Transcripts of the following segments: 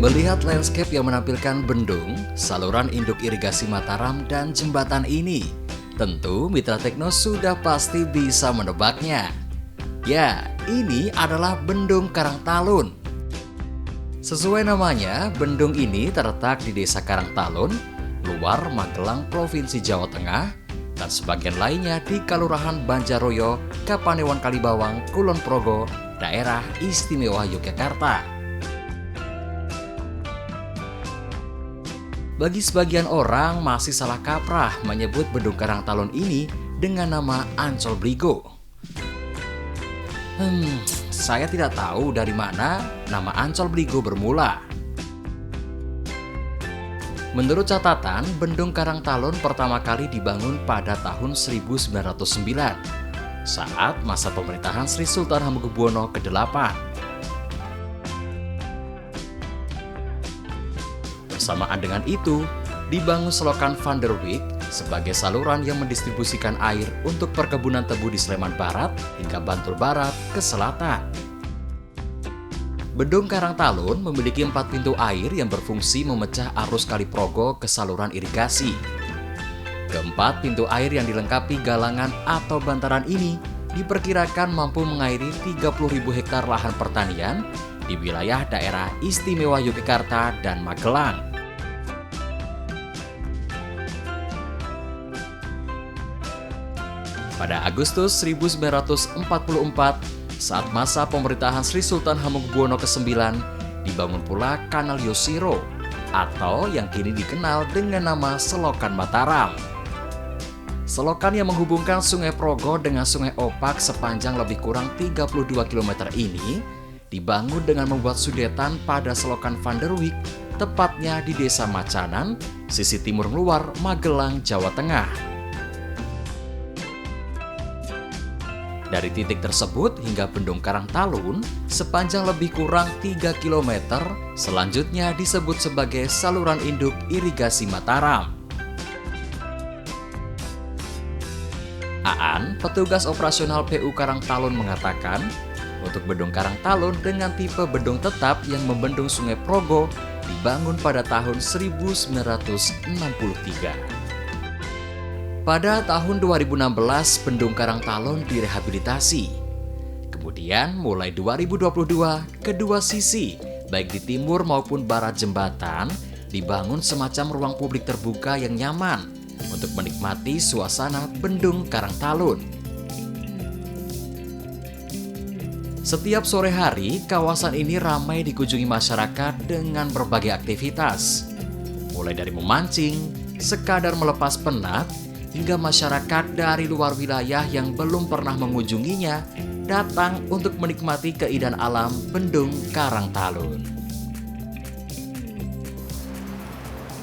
Melihat landscape yang menampilkan bendung, saluran induk irigasi Mataram, dan jembatan ini, tentu Mitra Tekno sudah pasti bisa menebaknya. Ya, ini adalah Bendung Karangtalun. Sesuai namanya, bendung ini terletak di Desa Karangtalun, luar Magelang, Provinsi Jawa Tengah, dan sebagian lainnya di Kalurahan Banjaroyo, Kapanewon Kalibawang, Kulon Progo, Daerah Istimewa Yogyakarta. Bagi sebagian orang masih salah kaprah menyebut Bendung Karangtalun ini dengan nama Ancol Bligo. Saya tidak tahu dari mana nama Ancol Bligo bermula. Menurut catatan, Bendung Karangtalun pertama kali dibangun pada tahun 1909 saat masa pemerintahan Sri Sultan Hamengkubuwono ke-8. Bersamaan dengan itu, dibangun selokan Van der Wijk sebagai saluran yang mendistribusikan air untuk perkebunan tebu di Sleman Barat hingga Bantul Barat ke selatan. Bendung Karangtalun memiliki 4 pintu air yang berfungsi memecah arus Kali Progo ke saluran irigasi. Keempat pintu air yang dilengkapi galangan atau bantaran ini diperkirakan mampu mengairi 30.000 hektar lahan pertanian di wilayah daerah Istimewa Yogyakarta dan Magelang. Pada Agustus 1944, saat masa pemerintahan Sri Sultan Hamengkubuwono ke-9, dibangun pula Kanal Yosiro atau yang kini dikenal dengan nama Selokan Mataram. Selokan yang menghubungkan Sungai Progo dengan Sungai Opak sepanjang lebih kurang 32 km ini dibangun dengan membuat sudetan pada Selokan Van der Wijk, tepatnya di Desa Macanan, sisi timur luar Magelang, Jawa Tengah. Dari titik tersebut hingga Bendung Karangtalun sepanjang lebih kurang 3 km, selanjutnya disebut sebagai saluran induk irigasi Mataram. Aan, petugas operasional PU Karangtalun mengatakan, untuk Bendung Karangtalun dengan tipe bendung tetap yang membendung Sungai Progo dibangun pada tahun 1963. Pada tahun 2016, Bendung Karangtalun direhabilitasi. Kemudian mulai 2022, kedua sisi, baik di timur maupun barat jembatan, dibangun semacam ruang publik terbuka yang nyaman untuk menikmati suasana Bendung Karangtalun. Setiap sore hari, kawasan ini ramai dikunjungi masyarakat dengan berbagai aktivitas. Mulai dari memancing, sekadar melepas penat, hingga masyarakat dari luar wilayah yang belum pernah mengunjunginya datang untuk menikmati keindahan alam Bendung Karangtalun.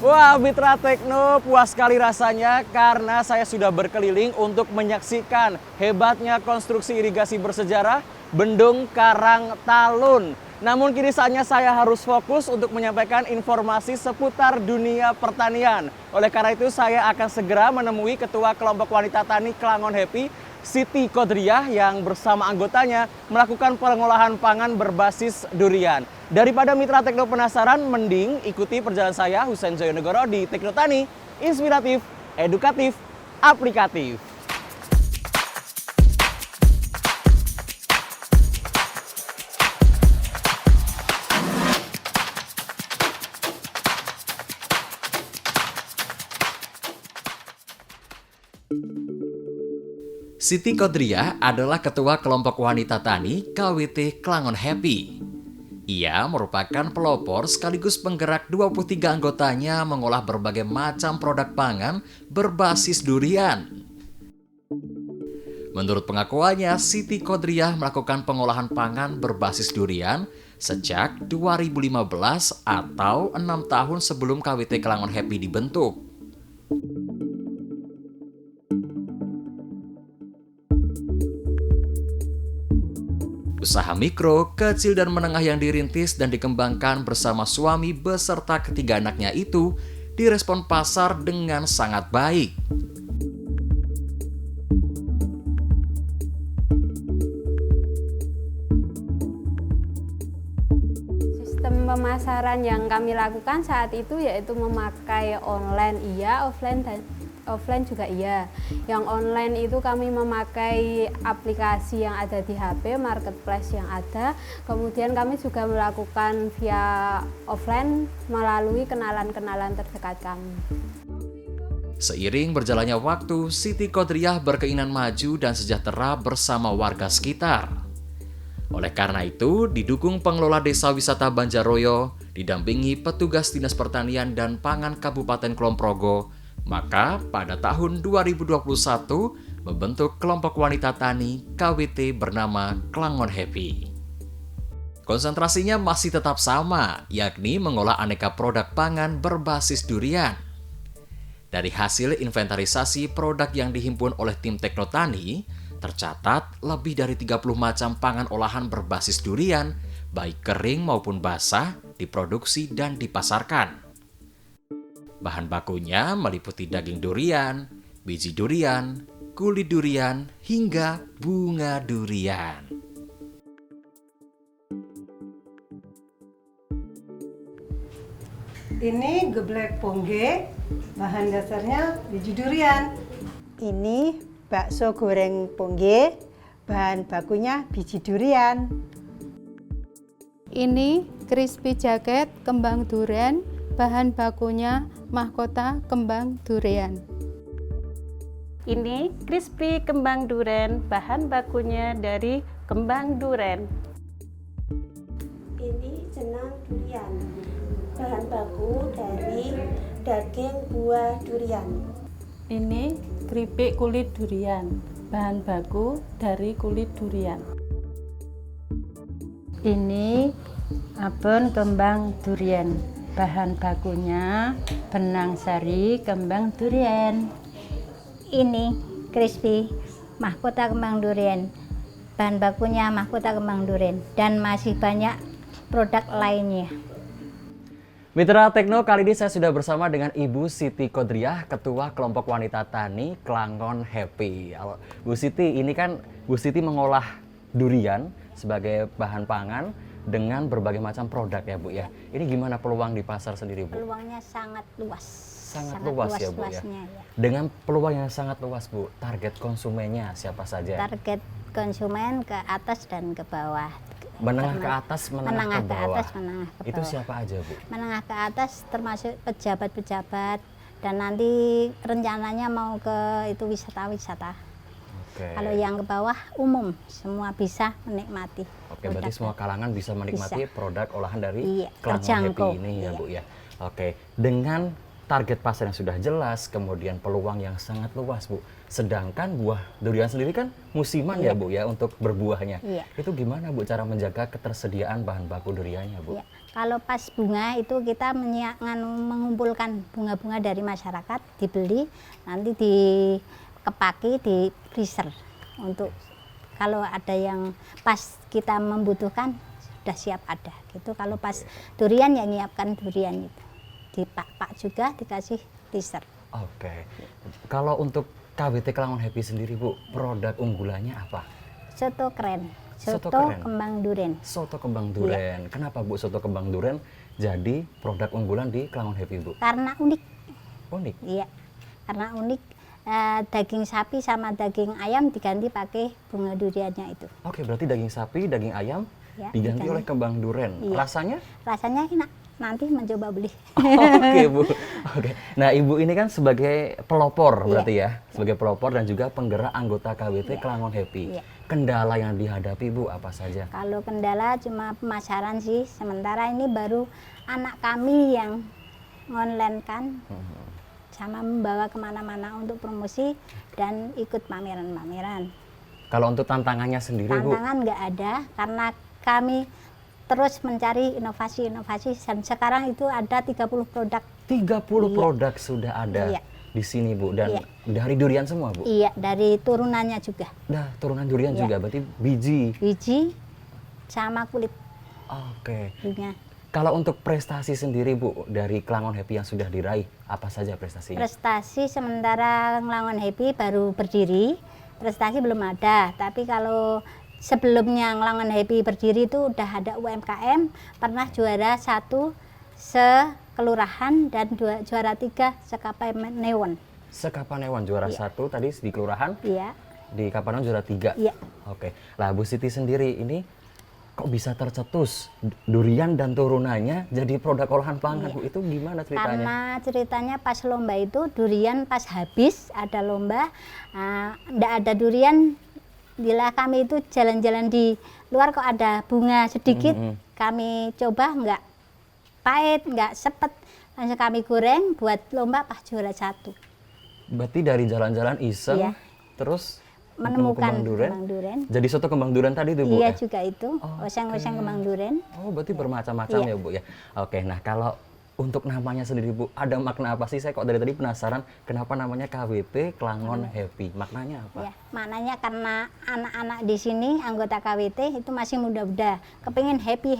Wah, Mitra Tekno, puas sekali rasanya karena saya sudah berkeliling untuk menyaksikan hebatnya konstruksi irigasi bersejarah Bendung Karangtalun. Namun kini saatnya saya harus fokus untuk menyampaikan informasi seputar dunia pertanian. Oleh karena itu saya akan segera menemui Ketua Kelompok Wanita Tani Klangon Happy, Siti Kodriah, yang bersama anggotanya melakukan pengolahan pangan berbasis durian. Daripada Mitra Tekno penasaran, mending ikuti perjalanan saya, Husein Joyonegoro, di Tekno Tani, inspiratif, edukatif, aplikatif. Siti Kodriah adalah Ketua Kelompok Wanita Tani KWT Klangon Happy. Ia merupakan pelopor sekaligus penggerak 23 anggotanya mengolah berbagai macam produk pangan berbasis durian. Menurut pengakuannya, Siti Kodriah melakukan pengolahan pangan berbasis durian sejak 2015 atau 6 tahun sebelum KWT Klangon Happy dibentuk. Usaha mikro, kecil dan menengah yang dirintis dan dikembangkan bersama suami beserta ketiga anaknya itu direspon pasar dengan sangat baik. Sistem pemasaran yang kami lakukan saat itu yaitu memakai online iya, offline juga iya. Yang online itu kami memakai aplikasi yang ada di HP, marketplace yang ada. Kemudian kami juga melakukan via offline melalui kenalan-kenalan terdekat kami. Seiring berjalannya waktu, Siti Qodriyah berkeinginan maju dan sejahtera bersama warga sekitar. Oleh karena itu, didukung pengelola Desa Wisata Banjaroyo, didampingi petugas Dinas Pertanian dan Pangan Kabupaten Kulon Progo, maka pada tahun 2021 membentuk kelompok wanita tani KWT bernama Klangon Happy. Konsentrasinya masih tetap sama, yakni mengolah aneka produk pangan berbasis durian. Dari hasil inventarisasi produk yang dihimpun oleh tim Teknotani, tercatat lebih dari 30 macam pangan olahan berbasis durian, baik kering maupun basah, diproduksi dan dipasarkan. Bahan bakunya meliputi daging durian, biji durian, kulit durian, hingga bunga durian. Ini geblek pongge, bahan dasarnya biji durian. Ini bakso goreng pongge, bahan bakunya biji durian. Ini crispy jaket kembang durian, bahan bakunya mahkota kembang durian. Ini crispy kembang duren, bahan bakunya dari kembang duren. Ini jenang durian, bahan baku dari daging buah durian. Ini keripik kulit durian, bahan baku dari kulit durian. Ini abon kembang durian, bahan bakunya benang sari kembang durian. Ini crispy mahkota kembang durian, bahan bakunya mahkota kembang durian, dan masih banyak produk lainnya. Mitra Tekno, kali ini saya sudah bersama dengan Ibu Siti Qodriyah, Ketua Kelompok Wanita Tani Klangon Happy. Bu Siti, ini kan Bu Siti mengolah durian sebagai bahan pangan dengan berbagai macam produk ya Bu ya. Ini gimana peluang di pasar sendiri Bu? Peluangnya sangat luas. Sangat luas ya Bu ya. Ya. Dengan peluang yang sangat luas Bu, target konsumennya siapa saja? Target konsumen ke atas dan ke bawah. Menengah ke atas, menengah ke bawah. Menengah ke bawah. Itu siapa aja Bu? Menengah ke atas termasuk pejabat-pejabat, dan nanti rencananya mau ke itu wisata-wisata. Oke. Kalau yang ke bawah umum, semua bisa menikmati. Oke, berarti semua kalangan bisa menikmati produk olahan dari Iya, Klangon terjangkau. Happy ini ya Iya. Bu ya. Oke, dengan target pasar yang sudah jelas, kemudian peluang yang sangat luas Bu. Sedangkan buah durian sendiri kan musiman ya Bu ya untuk berbuahnya. Iya. Itu gimana Bu cara menjaga ketersediaan bahan baku duriannya Bu? Ya, kalau pas bunga itu kita mengumpulkan bunga-bunga dari masyarakat, dibeli, nanti dikepaki di freezer untuk kalau ada yang pas kita membutuhkan sudah siap ada gitu. Kalau pas durian ya nyiapkan durian itu, dipak-pak juga dikasih freezer. Oke. Kalau untuk KWT Klangon Happy sendiri Bu, produk unggulannya apa? Soto keren, Soto soto keren. kembang duren. Soto kembang duren. Kenapa Bu soto kembang duren jadi produk unggulan di Klangon Happy Bu? Karena unik. Unik. Iya, karena unik. Daging sapi sama daging ayam diganti pakai bunga duriannya itu. Oke, berarti daging sapi, daging ayam Ya, diganti oleh kembang duren. Iya. Rasanya? Rasanya enak. Nanti mencoba beli. Oke Bu. Oke. Nah Ibu ini kan sebagai pelopor Iya. berarti ya, sebagai pelopor dan juga penggerak anggota KWT Klangon Happy. Iya. Kendala yang dihadapi Bu apa saja? Kalau kendala cuma pemasaran sih. Sementara ini baru anak kami yang online kan, sama membawa kemana-mana untuk promosi dan ikut pameran-pameran. Kalau untuk tantangannya sendiri Bu? Tantangan nggak ada karena kami terus mencari inovasi-inovasi, dan sekarang itu ada 30 produk. 30 Iya. produk sudah ada Iya. di sini Bu, dan Iya. dari durian semua Bu? Iya, dari turunannya juga. Dah turunan durian Iya. juga, berarti biji. Biji sama kulit Oke. bunga. Kalau untuk prestasi sendiri Bu, dari Klangon Happy yang sudah diraih, apa saja prestasinya? Prestasi sementara Klangon Happy baru berdiri, prestasi belum ada. Tapi kalau sebelumnya Nglangon Happy berdiri itu udah ada UMKM, pernah juara 1 sekelurahan dan juara 3 sekapanewon. Sekapanewon juara 1 tadi di kelurahan, Iya. di Kapanewon juara 3. Iya. Oke, lah Bu Siti sendiri ini kok bisa tercetus durian dan turunannya jadi produk olahan pangan, Bu? Itu gimana ceritanya? Karena ceritanya pas lomba itu durian pas habis ada lomba, nggak ada durian. Bila kami itu jalan-jalan di luar kok ada bunga sedikit, kami coba nggak pahit, nggak sepet, langsung kami goreng buat lomba pas juara 1. Berarti dari jalan-jalan iseng, Iya. terus Menemukan kembang kembang duren. Jadi soto kembang duren tadi itu, Bu? Iya ya? juga itu, oseng-oseng kembang duren. Oh, berarti bermacam-macam Iya. ya, Bu ya. Oke, nah kalau untuk namanya sendiri, Bu, ada makna apa sih? Saya kok dari tadi penasaran kenapa namanya KWT Klangon Happy. Maknanya apa? Ya, maknanya karena anak-anak di sini anggota KWT itu masih muda-muda, kepingin happy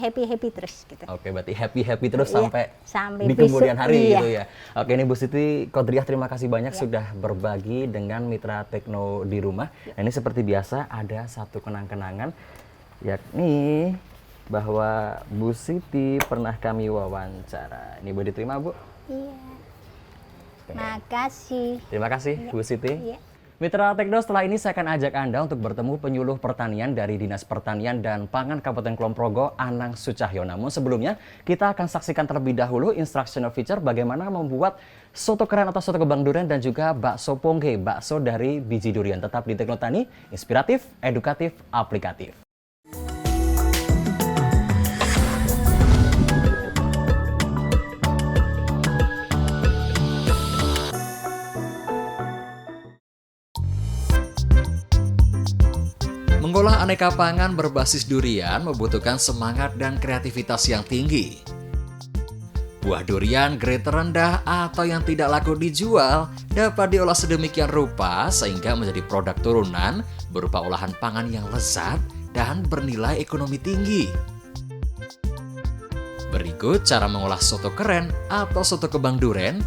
terus gitu. Oke, berarti happy terus Iya, sampai sampai di besok, kemudian hari iya. gitu ya. Oke, ini Bu Siti Kodriah, terima kasih banyak sudah berbagi dengan Mitra Tekno di rumah. Nah, ini seperti biasa ada satu kenang-kenangan, yakni bahwa Bu Siti pernah kami wawancara. Ini boleh diterima, Bu? Iya. Makasih. Terima kasih, Bu Siti. Iya. Mitra Tekno, setelah ini saya akan ajak Anda untuk bertemu penyuluh pertanian dari Dinas Pertanian dan Pangan Kabupaten Kulon Progo, Anang Sucahyo. Namun sebelumnya, kita akan saksikan terlebih dahulu instructional feature bagaimana membuat soto keren atau soto kembang duren dan juga bakso pongge, bakso dari biji durian. Tetap di Tekno Tani, inspiratif, edukatif, aplikatif. Mengolah aneka pangan berbasis durian membutuhkan semangat dan kreativitas yang tinggi. Buah durian grade terendah atau yang tidak laku dijual dapat diolah sedemikian rupa sehingga menjadi produk turunan berupa olahan pangan yang lezat dan bernilai ekonomi tinggi. Berikut cara mengolah soto keren atau soto kembang duren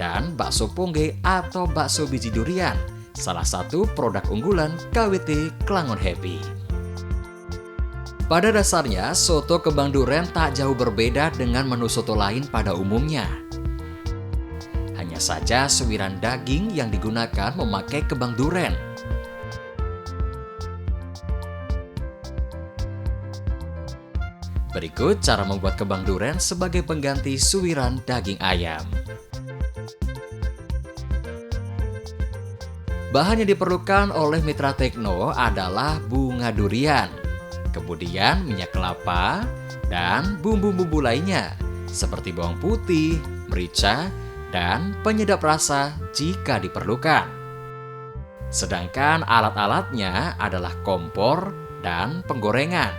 dan bakso pongge atau bakso biji durian, salah satu produk unggulan KWT Klangon Happy. Pada dasarnya, soto kembang duren tak jauh berbeda dengan menu soto lain pada umumnya. Hanya saja suwiran daging yang digunakan memakai kembang duren. Berikut cara membuat kembang duren sebagai pengganti suwiran daging ayam. Bahan yang diperlukan oleh Mitra Tekno adalah bunga durian, kemudian minyak kelapa, dan bumbu-bumbu lainnya seperti bawang putih, merica, dan penyedap rasa jika diperlukan. Sedangkan alat-alatnya adalah kompor dan penggorengan.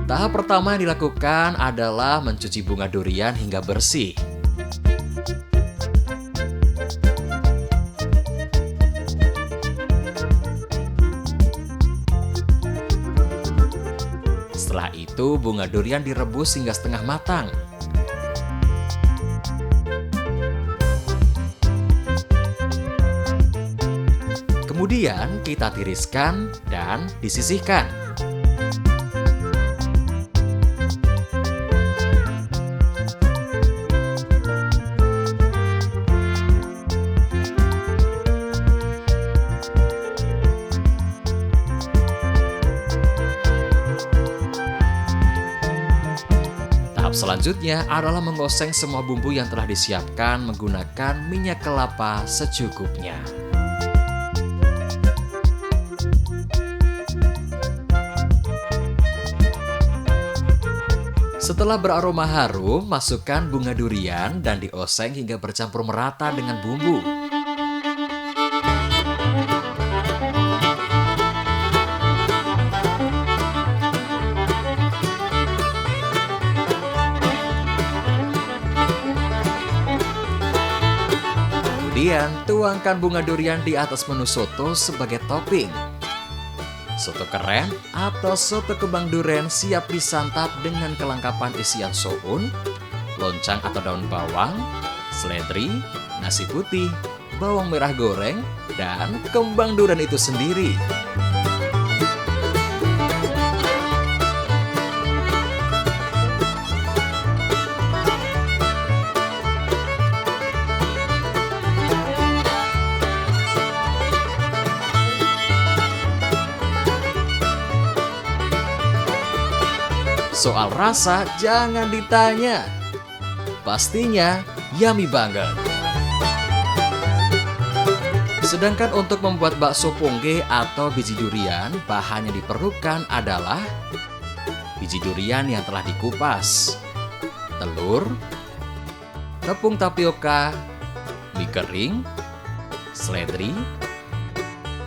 Tahap pertama yang dilakukan adalah mencuci bunga durian hingga bersih. Setelah itu, bunga durian direbus hingga setengah matang. Kemudian kita tiriskan dan disisihkan. Tahap selanjutnya adalah mengoseng semua bumbu yang telah disiapkan menggunakan minyak kelapa secukupnya. Setelah beraroma harum, masukkan bunga durian dan dioseng hingga bercampur merata dengan bumbu. Kemudian, tuangkan bunga durian di atas menu soto sebagai topping. Soto keren atau soto kembang duren siap disantap dengan kelengkapan isian soun, loncang atau daun bawang, seledri, nasi putih, bawang merah goreng, dan kembang durian itu sendiri. Soal rasa jangan ditanya, pastinya yummy banget. Sedangkan untuk membuat bakso pongge atau biji durian, bahan yang diperlukan adalah biji durian yang telah dikupas, telur, tepung tapioka, mie kering, seledri,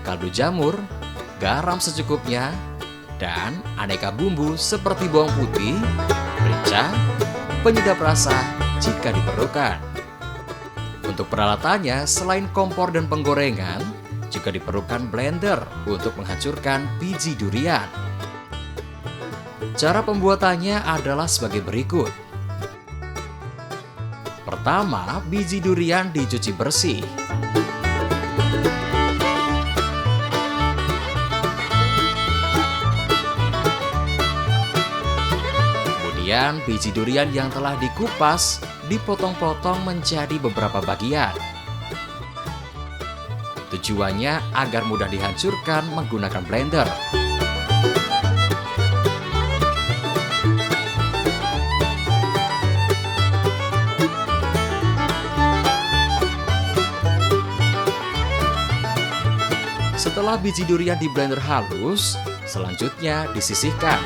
kaldu jamur, garam secukupnya, dan aneka bumbu seperti bawang putih, merica, penyedap rasa jika diperlukan. Untuk peralatannya, selain kompor dan penggorengan, juga diperlukan blender untuk menghancurkan biji durian. Cara pembuatannya adalah sebagai berikut. Pertama, biji durian dicuci bersih. Kemudian biji durian yang telah dikupas dipotong-potong menjadi beberapa bagian. Tujuannya agar mudah dihancurkan menggunakan blender. Setelah biji durian di blender halus, selanjutnya disisihkan.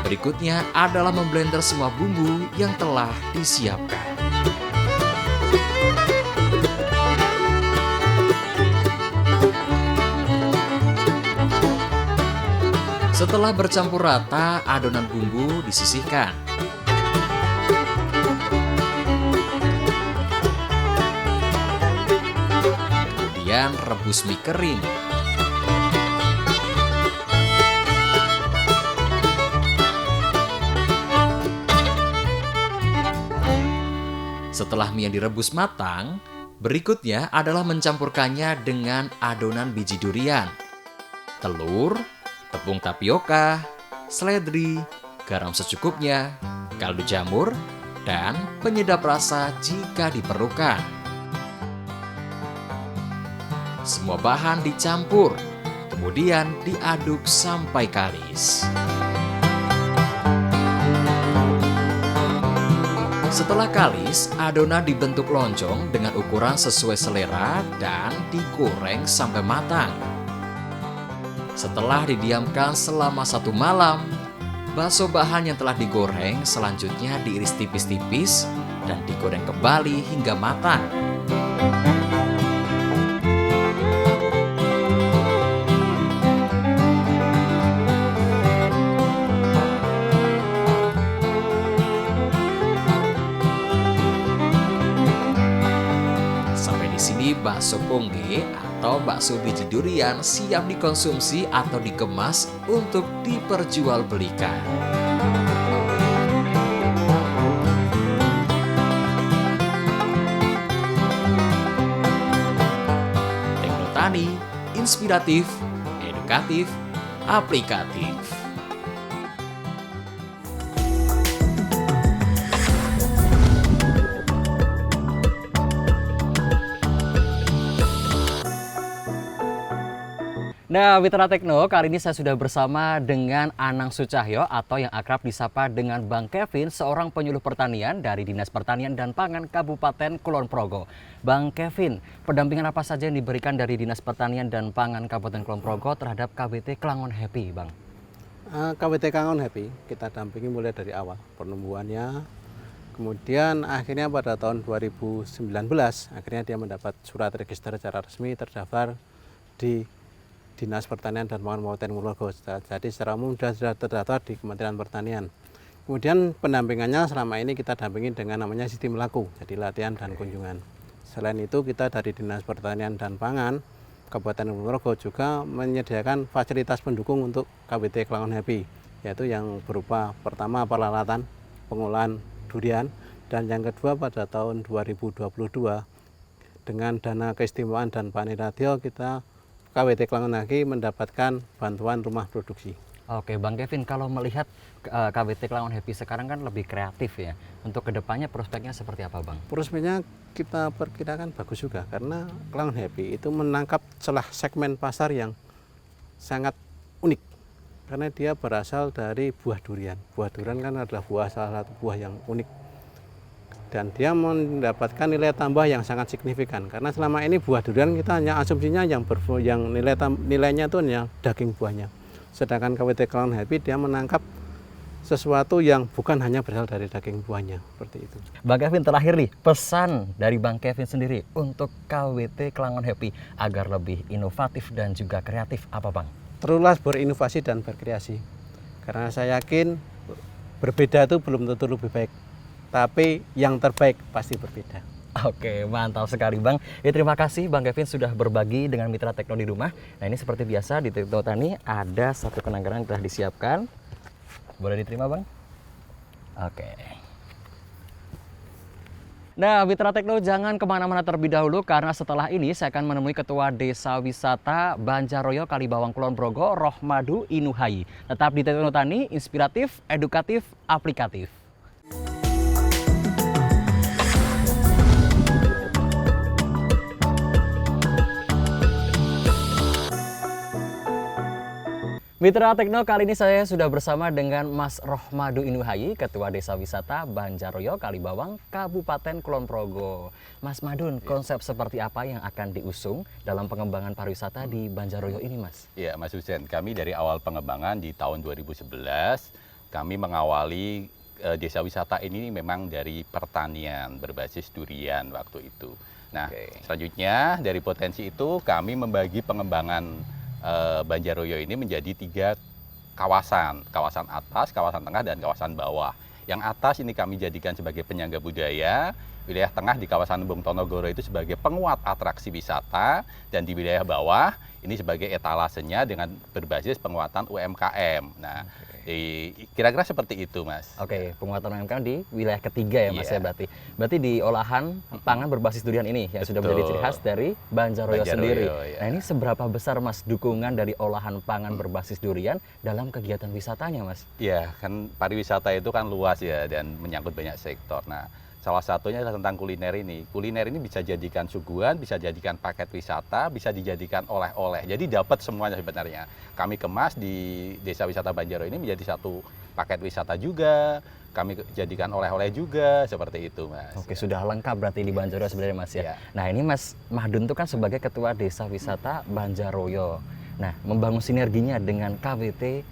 Berikutnya adalah memblender semua bumbu yang telah disiapkan. Setelah bercampur rata, adonan bumbu disisihkan. Kemudian rebus mie kering. Setelah mie yang direbus matang, berikutnya adalah mencampurkannya dengan adonan biji durian, telur, tepung tapioka, seledri, garam secukupnya, kaldu jamur, dan penyedap rasa jika diperlukan. Semua bahan dicampur, kemudian diaduk sampai kalis. Setelah kalis, adonan dibentuk loncong dengan ukuran sesuai selera dan digoreng sampai matang. Setelah didiamkan selama 1 malam, bakso bahan yang telah digoreng selanjutnya diiris tipis-tipis dan digoreng kembali hingga matang. Bakso pongge atau bakso biji durian siap dikonsumsi atau dikemas untuk diperjualbelikan. Teknotani, inspiratif, edukatif, aplikatif. Nah, Mitra Tekno, kali ini saya sudah bersama dengan Anang Sucahyo atau yang akrab disapa dengan Bang Kevin, seorang penyuluh pertanian dari Dinas Pertanian dan Pangan Kabupaten Kulon Progo. Bang Kevin, pendampingan apa saja yang diberikan dari Dinas Pertanian dan Pangan Kabupaten Kulon Progo terhadap KBT Klangon Happy, Bang? KBT Klangon Happy kita dampingi mulai dari awal penumbuhannya, kemudian akhirnya pada tahun 2019 akhirnya dia mendapat surat register secara resmi terdaftar di Dinas Pertanian dan Pangan Kabupaten Kulon Progo. Jadi secara umum sudah terdaftar di Kementerian Pertanian. Kemudian pendampingannya selama ini kita dampingi dengan namanya sistem laku, jadi latihan dan kunjungan. Selain itu kita dari Dinas Pertanian dan Pangan Kabupaten Ponorogo juga menyediakan fasilitas pendukung untuk KWT Klangon Happy, yaitu yang berupa pertama peralatan pengolahan durian, dan yang kedua pada tahun 2022 dengan dana keistimewaan dan Pak Niradio kita KWT Klangon Happy mendapatkan bantuan rumah produksi. Oke, Bang Kevin, kalau melihat KWT Klangon Happy sekarang kan lebih kreatif ya. Untuk kedepannya prospeknya seperti apa, Bang? Prospeknya kita perkirakan bagus juga karena Klangon Happy itu menangkap celah segmen pasar yang sangat unik. Karena dia berasal dari buah durian. Buah durian kan adalah salah satu buah yang unik. Dan dia mendapatkan nilai tambah yang sangat signifikan. Karena selama ini buah durian kita hanya asumsinya yang nilainya itu hanya daging buahnya. Sedangkan KWT Klangon Happy dia menangkap sesuatu yang bukan hanya berasal dari daging buahnya, seperti itu. Bang Kevin, terakhir nih, pesan dari Bang Kevin sendiri untuk KWT Klangon Happy agar lebih inovatif dan juga kreatif apa, Bang? Teruslah berinovasi dan berkreasi. Karena saya yakin berbeda itu belum tentu lebih baik, tapi yang terbaik pasti berbeda. Oke, mantap sekali, Bang. Ya, terima kasih Bang Kevin sudah berbagi dengan Mitra Tekno di rumah. Nah, ini seperti biasa di Tekno Tani ada satu kenang-kenang yang telah disiapkan. Boleh diterima, Bang? Oke. Nah, Mitra Tekno jangan kemana-mana terlebih dahulu karena setelah ini saya akan menemui Ketua Desa Wisata Banjaroyo Kalibawang Kulon Progo, Rohmadu Inuhayi. Tetap di Tekno Tani, inspiratif, edukatif, aplikatif. Mitra Tekno, kali ini saya sudah bersama dengan Mas Rohmadu Inuhayi, Ketua Desa Wisata Banjaroyo Kalibawang, Kabupaten Kulon Progo. Mas Madun, konsep seperti apa yang akan diusung dalam pengembangan pariwisata di Banjaroyo ini, Mas? Ya, Mas Husen, kami dari awal pengembangan di tahun 2011, kami mengawali desa wisata ini memang dari pertanian berbasis durian waktu itu. Nah, selanjutnya dari potensi itu kami membagi pengembangan Banjaroyo ini menjadi 3 kawasan atas, kawasan tengah, dan kawasan bawah. Yang atas ini kami jadikan sebagai penyangga budaya, wilayah tengah di kawasan Embung Tonogoro itu sebagai penguat atraksi wisata, dan di wilayah bawah ini sebagai etalasenya dengan berbasis penguatan UMKM. Nah, kira-kira seperti itu, Mas. Oke, penguatan UMKM di wilayah ketiga ya, Mas, ya berarti. Berarti di olahan pangan berbasis durian ini yang sudah menjadi ciri khas dari Banjaroyo sendiri. Ya. Nah, ini seberapa besar, Mas, dukungan dari olahan pangan berbasis durian dalam kegiatan wisatanya, Mas? Iya, kan pariwisata itu kan luas ya dan menyangkut banyak sektor. Nah, salah satunya adalah tentang kuliner ini. Kuliner ini bisa jadikan suguhan, bisa jadikan paket wisata, bisa dijadikan oleh-oleh. Jadi dapat semuanya sebenarnya. Kami kemas di Desa Wisata Banjaroyo ini menjadi satu paket wisata juga. Kami jadikan oleh-oleh juga, seperti itu, Mas. Oke, sudah lengkap berarti di Banjaroyo sebenarnya, Mas ya. Nah, ini Mas Madun itu kan sebagai Ketua Desa Wisata Banjaroyo. Nah, membangun sinerginya dengan KWT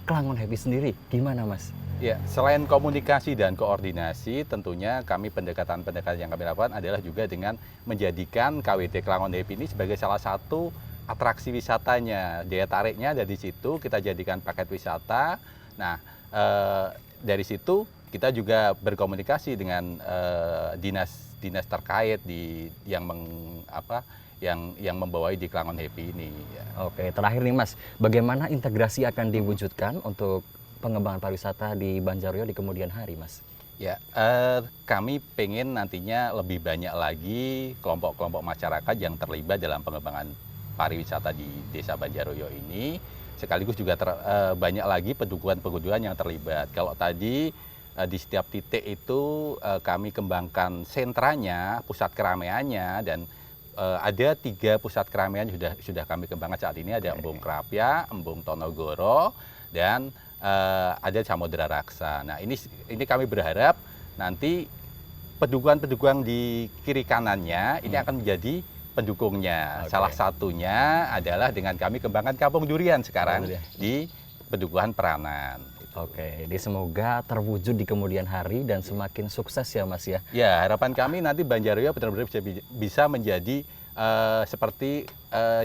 Klangon Happy sendiri, gimana, Mas? Ya, selain komunikasi dan koordinasi, tentunya kami pendekatan-pendekatan yang kami lakukan adalah juga dengan menjadikan KWT Klangon Happy ini sebagai salah satu atraksi wisatanya. Daya tariknya dari situ kita jadikan paket wisata. Nah, dari situ kita juga berkomunikasi dengan dinas terkait yang membawai di Klangon Happy ini. Ya. Oke, terakhir nih, Mas, bagaimana integrasi akan diwujudkan untuk pengembangan pariwisata di Banjaroyo di kemudian hari, Mas? Ya, kami pengen nantinya lebih banyak lagi kelompok-kelompok masyarakat yang terlibat dalam pengembangan pariwisata di Desa Banjaroyo ini. Sekaligus juga banyak lagi pedukuhan-pedukuhan yang terlibat. Kalau tadi di setiap titik itu kami kembangkan sentranya, pusat keramaiannya, dan ada 3 pusat keramaian sudah kami kembangkan saat ini. Ada Embung Krapia, Embung Tonogoro, dan ada Samudra Raksa. Nah, ini kami berharap nanti pedukuhan-pedukuhan di kiri kanannya ini akan menjadi pendukungnya. Salah satunya adalah dengan kami kembangkan Kampung Durian sekarang di Pedukuhan Peranan. Oke, jadi semoga terwujud di kemudian hari dan semakin sukses ya, Mas ya. Ya, harapan kami nanti Banjaroyo benar-benar bisa menjadi seperti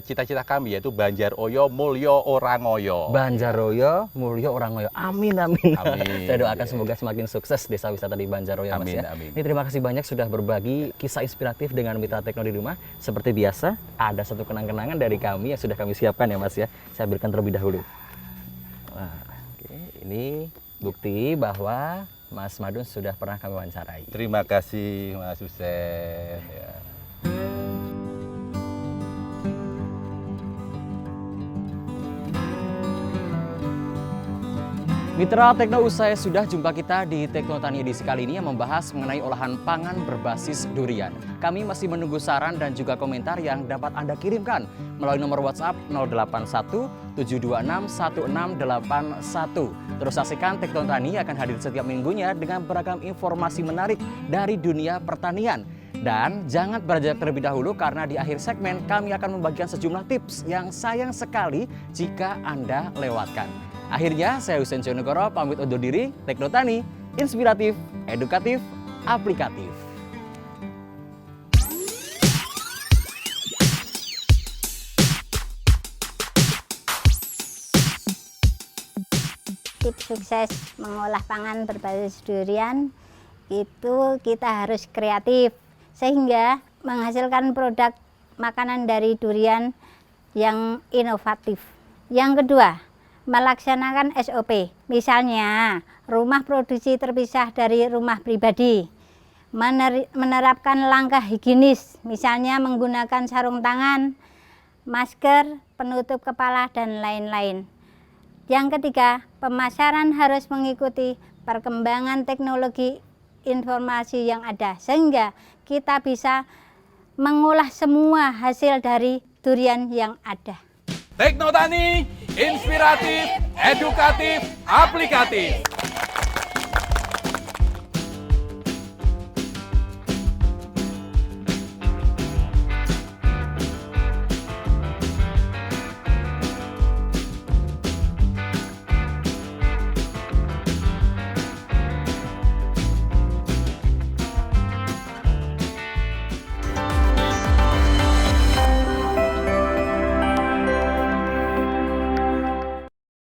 cita-cita kami, yaitu Banjaroyo Mulyo Orangoyo. Banjaroyo, Mulyo Orangoyo. Amin, amin. Amin. Saya doakan semoga semakin sukses desa wisata di Banjaroyo, Mas Amin, ya. amin. Ini terima kasih banyak sudah berbagi kisah inspiratif dengan Mitra Tekno di rumah. Seperti biasa, ada satu kenang-kenangan dari kami yang sudah kami siapkan ya, Mas ya. Saya ambilkan terlebih dahulu. Wah, oke. Ini bukti bahwa Mas Madun sudah pernah kami wawancarai. Terima kasih Mas Husen. Ya. Mitra Tekno, usai sudah jumpa kita di Tekno Tani edisi kali ini yang membahas mengenai olahan pangan berbasis durian. Kami masih menunggu saran dan juga komentar yang dapat Anda kirimkan melalui nomor WhatsApp 081 726 1681. Terus saksikan Tekno Tani akan hadir setiap minggunya dengan beragam informasi menarik dari dunia pertanian. Dan jangan beranjak terlebih dahulu karena di akhir segmen kami akan membagikan sejumlah tips yang sayang sekali jika Anda lewatkan. Akhirnya saya Husen Cionegoro pamit undur diri. Tekno Tani, inspiratif, edukatif, aplikatif. Tips sukses mengolah pangan berbasis durian itu kita harus kreatif sehingga menghasilkan produk makanan dari durian yang inovatif. Yang kedua, melaksanakan SOP, misalnya rumah produksi terpisah dari rumah pribadi, menerapkan langkah higienis, misalnya menggunakan sarung tangan, masker, penutup kepala, dan lain-lain. Yang ketiga, pemasaran harus mengikuti perkembangan teknologi informasi yang ada, sehingga kita bisa mengolah semua hasil dari durian yang ada. Tekno Tani, inspiratif, edukatif, aplikatif.